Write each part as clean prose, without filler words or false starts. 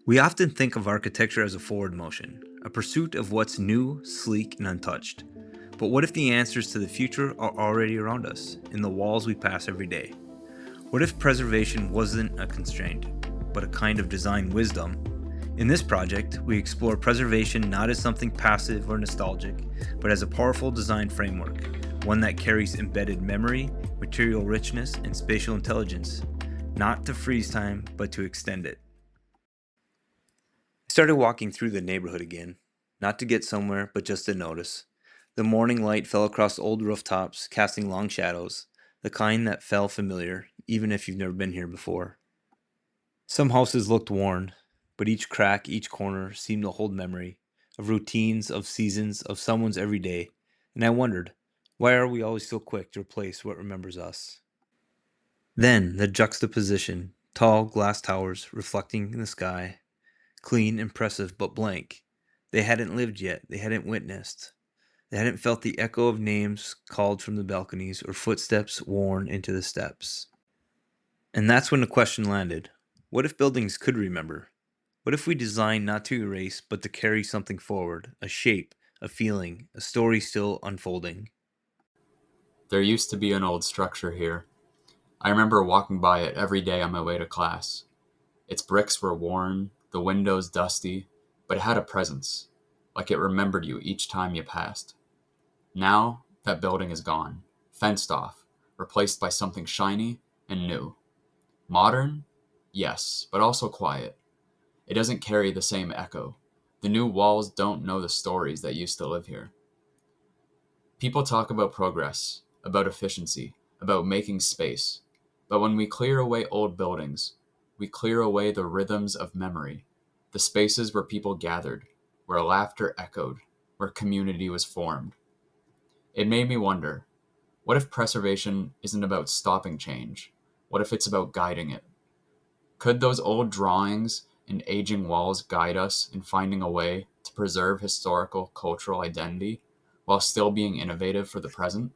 We often think of architecture as a forward motion, a pursuit of what's new, sleek, and untouched. But what if the answers to the future are already around us, in the walls we pass every day? What if preservation wasn't a constraint, but a kind of design wisdom? In this project, we explore preservation not as something passive or nostalgic, but as a powerful design framework, one that carries embedded memory, material richness, and spatial intelligence, not to freeze time, but to extend it. I started walking through the neighborhood again, not to get somewhere, but just to notice. The morning light fell across old rooftops, casting long shadows, the kind that felt familiar, even if you've never been here before. Some houses looked worn, but each crack, each corner seemed to hold memory of routines, of seasons, of someone's everyday. And I wondered, why are we always so quick to replace what remembers us? Then the juxtaposition, tall glass towers reflecting in the sky, clean, impressive, but blank. They hadn't lived yet, they hadn't witnessed. They hadn't felt the echo of names called from the balconies or footsteps worn into the steps. And that's when the question landed. What if buildings could remember? What if we designed not to erase, but to carry something forward? A shape, a feeling, a story still unfolding. There used to be an old structure here. I remember walking by it every day on my way to class. Its bricks were worn, the windows dusty, but it had a presence, like it remembered you each time you passed. Now, that building is gone, fenced off, replaced by something shiny and new. Modern? Yes, but also quiet. It doesn't carry the same echo. The new walls don't know the stories that used to live here. People talk about progress, about efficiency, about making space. But when we clear away old buildings, we clear away the rhythms of memory, the spaces where people gathered, where laughter echoed, where community was formed. It made me wonder, what if preservation isn't about stopping change? What if it's about guiding it? Could those old drawings and aging walls guide us in finding a way to preserve historical cultural identity while still being innovative for the present?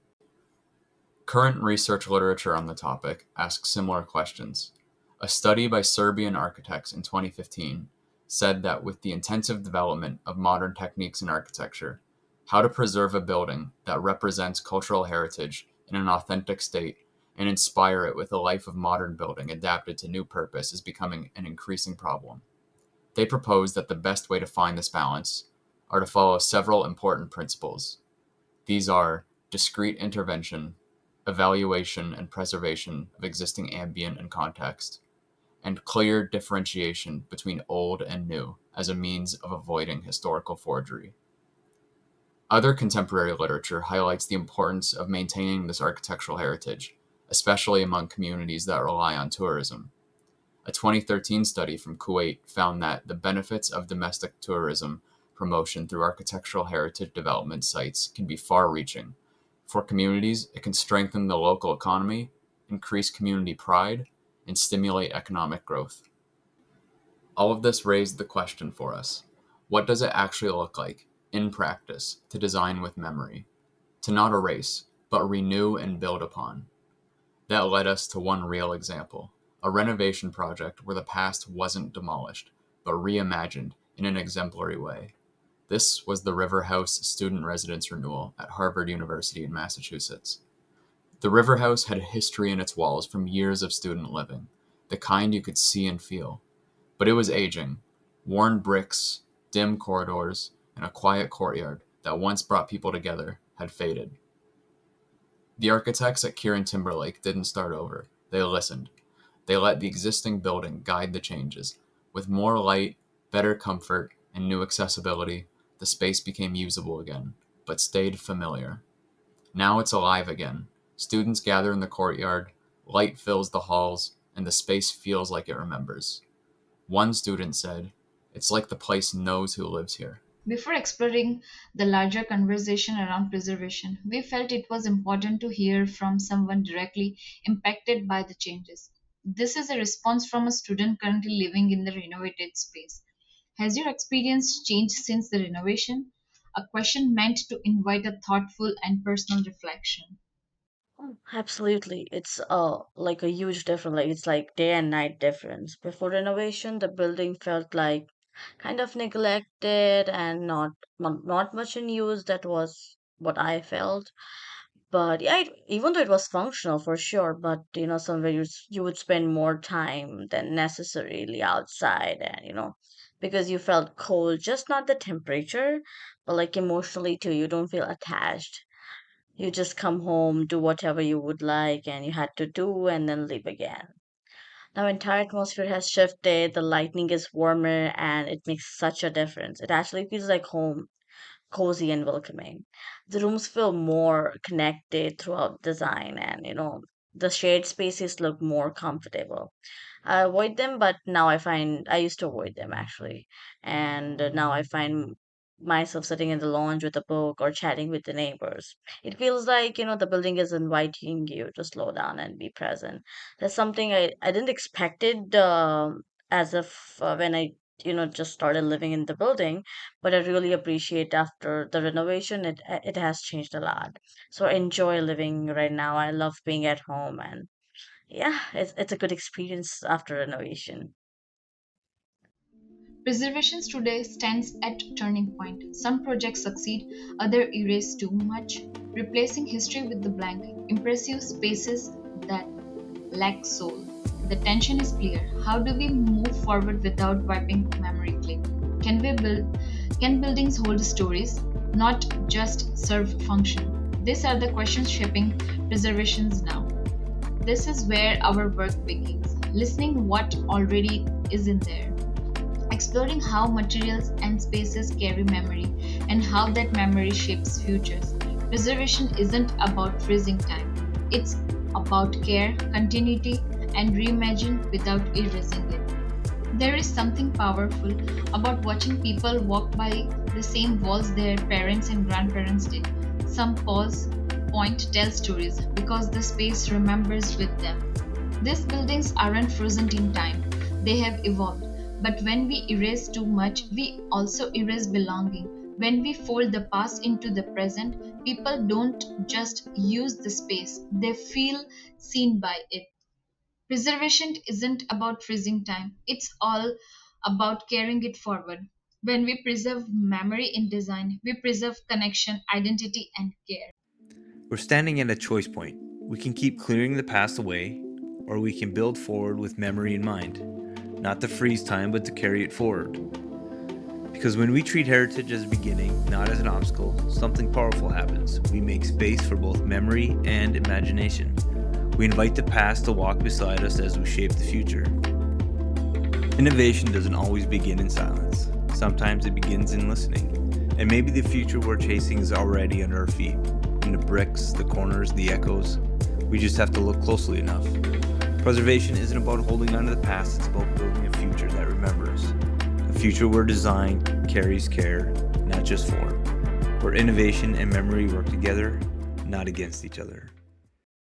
Current research literature on the topic asks similar questions. A study by Serbian architects in 2015 said that with the intensive development of modern techniques in architecture, how to preserve a building that represents cultural heritage in an authentic state and inspire it with a life of modern building adapted to new purpose is becoming an increasing problem. They propose that the best way to find this balance are to follow several important principles. These are discrete intervention, evaluation and preservation of existing ambient and context, and clear differentiation between old and new as a means of avoiding historical forgery. Other contemporary literature highlights the importance of maintaining this architectural heritage, especially among communities that rely on tourism. A 2013 study from Kuwait found that the benefits of domestic tourism promotion through architectural heritage development sites can be far reaching. For communities, it can strengthen the local economy, increase community pride, and stimulate economic growth. All of this raised the question for us: what does it actually look like, in practice, to design with memory? To not erase, but renew and build upon. That led us to one real example, a renovation project where the past wasn't demolished, but reimagined in an exemplary way. This was the River House student residence renewal at Harvard University in Massachusetts. The River House had a history in its walls from years of student living, the kind you could see and feel. But it was aging. Worn bricks, dim corridors, and a quiet courtyard that once brought people together had faded. The architects at Kieran Timberlake didn't start over. They listened. They let the existing building guide the changes. With more light, better comfort, and new accessibility, the space became usable again, but stayed familiar. Now it's alive again. Students gather in the courtyard, light fills the halls, and the space feels like it remembers. One student said, "It's like the place knows who lives here." Before exploring the larger conversation around preservation, we felt it was important to hear from someone directly impacted by the changes. This is a response from a student currently living in the renovated space. Has your experience changed since the renovation? A question meant to invite a thoughtful and personal reflection. Absolutely. It's like a huge difference. Like it's like day and night difference. Before renovation, the building felt like kind of neglected and not much in use. That was what I felt. But yeah, even though it was functional for sure, but somewhere you would spend more time than necessarily outside, and because you felt cold, just not the temperature, but like emotionally too. You don't feel attached. You just come home, do whatever you would like, and you had to do, and then leave again. Now, entire atmosphere has shifted. The lighting is warmer, and it makes such a difference. It actually feels like home, cozy and welcoming. The rooms feel more connected throughout design, and the shared spaces look more comfortable. I avoid them, but now I used to avoid them actually. And now I find myself sitting in the lounge with a book or chatting with the neighbors. It feels like, the building is inviting you to slow down and be present. That's something I didn't expect it as if when I, just started living in the building, but I really appreciate after the renovation, it has changed a lot. So I enjoy living right now. I love being at home and yeah, it's a good experience after renovation. Preservation today stands at turning point. Some projects succeed, others erase too much, replacing history with the blank, impressive spaces that lack soul. The tension is clear. How do we move forward without wiping memory clean? Can we build can buildings hold stories, not just serve function? These are the questions shaping preservations now. This is where our work begins. Listening what already is in there, exploring how materials and spaces carry memory and how that memory shapes futures. Preservation isn't about freezing time, it's about care, continuity, and reimagine without erasing it. There is something powerful about watching people walk by the same walls their parents and grandparents did. Some pause, point, tell stories because the space remembers with them. These buildings aren't frozen in time, they have evolved. But when we erase too much, we also erase belonging. When we fold the past into the present, people don't just use the space, they feel seen by it. Preservation isn't about freezing time, it's all about carrying it forward. When we preserve memory in design, we preserve connection, identity, and care. We're standing at a choice point. We can keep clearing the past away, or we can build forward with memory in mind. Not to freeze time, but to carry it forward. Because when we treat heritage as a beginning, not as an obstacle, something powerful happens. We make space for both memory and imagination. We invite the past to walk beside us as we shape the future. Innovation doesn't always begin in silence. Sometimes it begins in listening. And maybe the future we're chasing is already under our feet. In the bricks, the corners, the echoes. We just have to look closely enough. Preservation isn't about holding on to the past, it's about building a future that remembers. A future where design carries care, not just form. Where innovation and memory work together, not against each other.